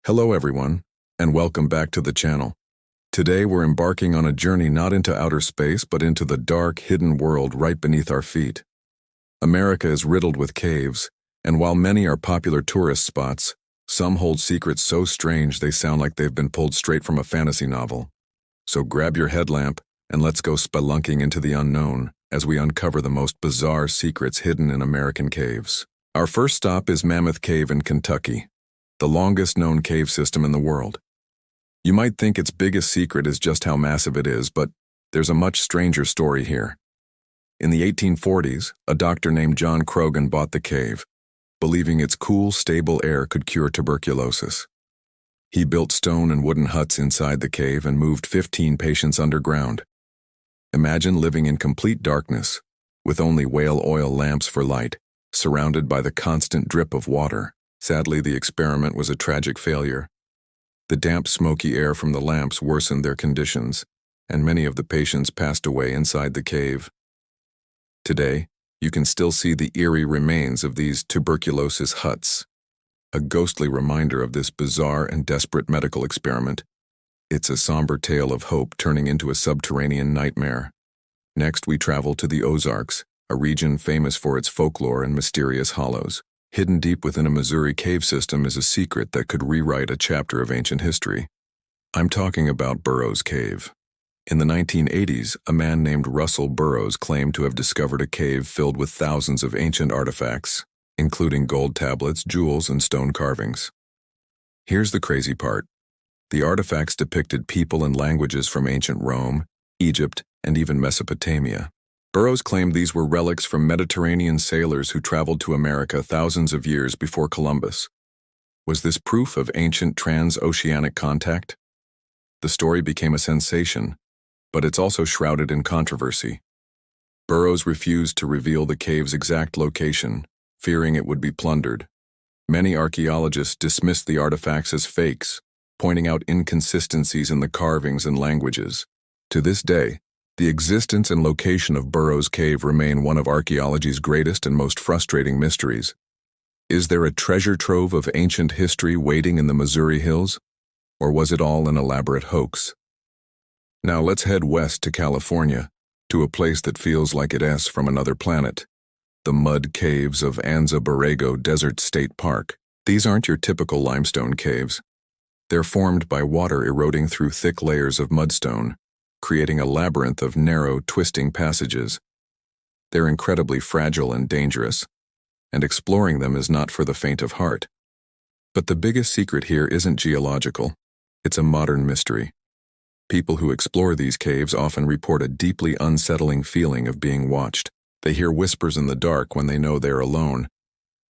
Hello everyone, and welcome back to the channel. Today we're embarking on a journey not into outer space but into the dark, hidden world right beneath our feet. America is riddled with caves, and while many are popular tourist spots, some hold secrets so strange they sound like they've been pulled straight from a fantasy novel. So grab your headlamp and let's go spelunking into the unknown as we uncover the most bizarre secrets hidden in American caves. Our first stop is Mammoth Cave in Kentucky, the longest known cave system in the world. You might think its biggest secret is just how massive it is, but there's a much stranger story here. In the 1840s, a doctor named John Croghan bought the cave, believing its cool, stable air could cure tuberculosis. He built stone and wooden huts inside the cave and moved 15 patients underground. Imagine living in complete darkness, with only whale oil lamps for light, surrounded by the constant drip of water. Sadly, the experiment was a tragic failure. The damp, smoky air from the lamps worsened their conditions, and many of the patients passed away inside the cave. Today, you can still see the eerie remains of these tuberculosis huts, a ghostly reminder of this bizarre and desperate medical experiment. It's a somber tale of hope turning into a subterranean nightmare. Next, we travel to the Ozarks, a region famous for its folklore and mysterious hollows. Hidden deep within a Missouri cave system is a secret that could rewrite a chapter of ancient history. I'm talking about Burroughs Cave. In the 1980s, a man named Russell Burroughs claimed to have discovered a cave filled with thousands of ancient artifacts, including gold tablets, jewels, and stone carvings. Here's the crazy part. The artifacts depicted people and languages from ancient Rome, Egypt, and even Mesopotamia. Burroughs claimed these were relics from Mediterranean sailors who traveled to America thousands of years before Columbus. Was this proof of ancient transoceanic contact? The story became a sensation, but it's also shrouded in controversy. Burroughs refused to reveal the cave's exact location, fearing it would be plundered. Many archaeologists dismissed the artifacts as fakes, pointing out inconsistencies in the carvings and languages. To this day, the existence and location of Burroughs Cave remain one of archaeology's greatest and most frustrating mysteries. Is there a treasure trove of ancient history waiting in the Missouri hills? Or was it all an elaborate hoax? Now let's head west to California, to a place that feels like it's from another planet. The mud caves of Anza Borrego Desert State Park. These aren't your typical limestone caves. They're formed by water eroding through thick layers of mudstone, creating a labyrinth of narrow, twisting passages. They're incredibly fragile and dangerous, and exploring them is not for the faint of heart. But the biggest secret here isn't geological. It's a modern mystery. People who explore these caves often report a deeply unsettling feeling of being watched. They hear whispers in the dark when they know they're alone,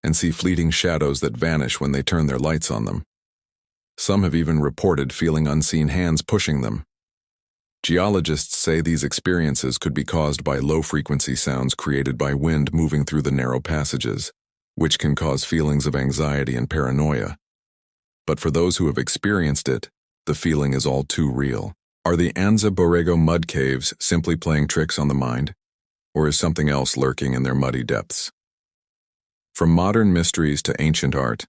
and see fleeting shadows that vanish when they turn their lights on them. Some have even reported feeling unseen hands pushing them. Geologists say these experiences could be caused by low-frequency sounds created by wind moving through the narrow passages, which can cause feelings of anxiety and paranoia. But for those who have experienced it, the feeling is all too real. Are the Anza Borrego mud caves simply playing tricks on the mind? Or is something else lurking in their muddy depths? From modern mysteries to ancient art,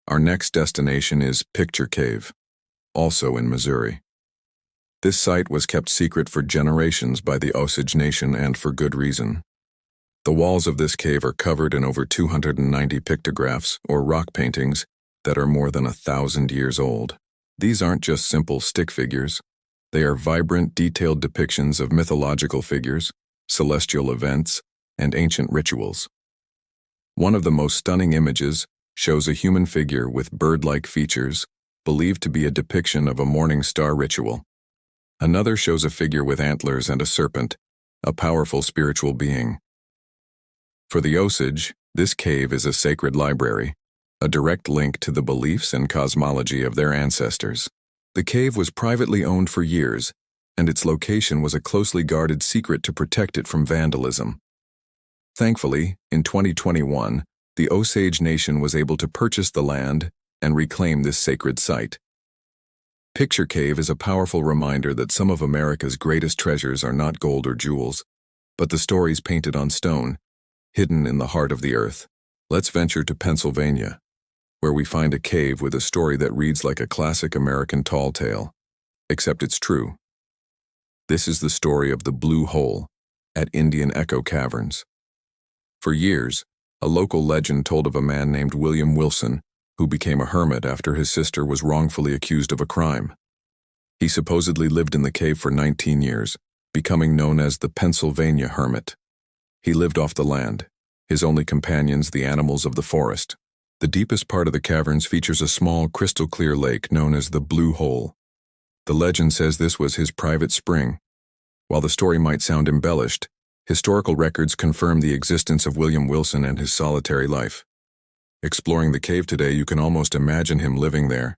our next destination is Picture Cave, also in Missouri. This site was kept secret for generations by the Osage Nation, and for good reason. The walls of this cave are covered in over 290 pictographs, or rock paintings, that are more than 1,000 years old. These aren't just simple stick figures. They are vibrant, detailed depictions of mythological figures, celestial events, and ancient rituals. One of the most stunning images shows a human figure with bird-like features, believed to be a depiction of a morning star ritual. Another shows a figure with antlers and a serpent, a powerful spiritual being. For the Osage, this cave is a sacred library, a direct link to the beliefs and cosmology of their ancestors. The cave was privately owned for years, and its location was a closely guarded secret to protect it from vandalism. Thankfully, in 2021, the Osage Nation was able to purchase the land and reclaim this sacred site. Picture Cave is a powerful reminder that some of America's greatest treasures are not gold or jewels, but the stories painted on stone, hidden in the heart of the earth. Let's venture to Pennsylvania, where we find a cave with a story that reads like a classic American tall tale, except it's true. This is the story of the Blue Hole at Indian Echo Caverns. For years, a local legend told of a man named William Wilson who became a hermit after his sister was wrongfully accused of a crime. He supposedly lived in the cave for 19 years, becoming known as the Pennsylvania Hermit. He lived off the land, his only companions the animals of the forest. The deepest part of the caverns features a small, crystal-clear lake known as the Blue Hole. The legend says this was his private spring. While the story might sound embellished, historical records confirm the existence of William Wilson and his solitary life. Exploring the cave today, you can almost imagine him living there,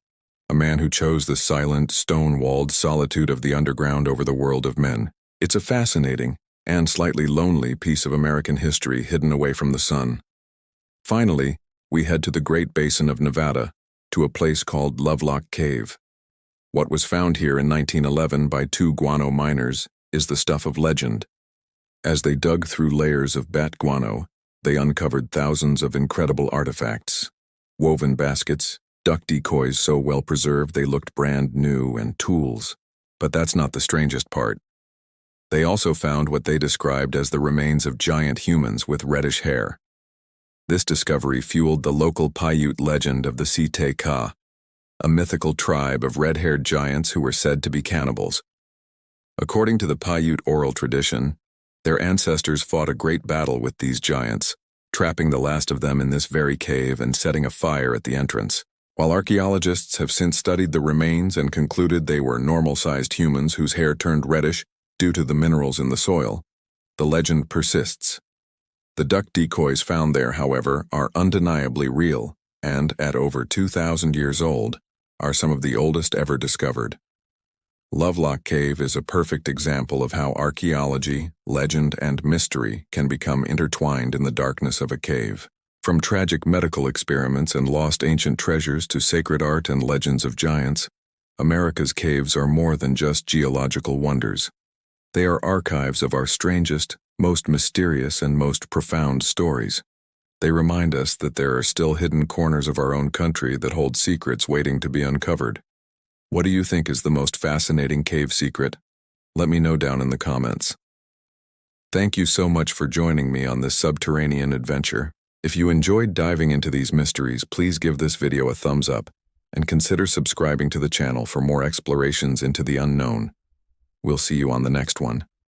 a man who chose the silent, stone-walled solitude of the underground over the world of men. It's a fascinating and slightly lonely piece of American history hidden away from the sun. Finally, we head to the Great Basin of Nevada, to a place called Lovelock Cave. What was found here in 1911 by two guano miners is the stuff of legend. As they dug through layers of bat guano, they uncovered thousands of incredible artifacts. Woven baskets, duck decoys so well preserved they looked brand new, and tools. But that's not the strangest part. They also found what they described as the remains of giant humans with reddish hair. This discovery fueled the local Paiute legend of the Site Ka, a mythical tribe of red-haired giants who were said to be cannibals. According to the Paiute oral tradition, their ancestors fought a great battle with these giants, trapping the last of them in this very cave and setting a fire at the entrance. While archaeologists have since studied the remains and concluded they were normal-sized humans whose hair turned reddish due to the minerals in the soil, the legend persists. The duck decoys found there, however, are undeniably real and, at over 2,000 years old, are some of the oldest ever discovered. Lovelock Cave is a perfect example of how archaeology, legend, and mystery can become intertwined in the darkness of a cave. From tragic medical experiments and lost ancient treasures to sacred art and legends of giants, America's caves are more than just geological wonders. They are archives of our strangest, most mysterious, and most profound stories. They remind us that there are still hidden corners of our own country that hold secrets waiting to be uncovered. What do you think is the most fascinating cave secret? Let me know down in the comments. Thank you so much for joining me on this subterranean adventure. If you enjoyed diving into these mysteries, please give this video a thumbs up and consider subscribing to the channel for more explorations into the unknown. We'll see you on the next one.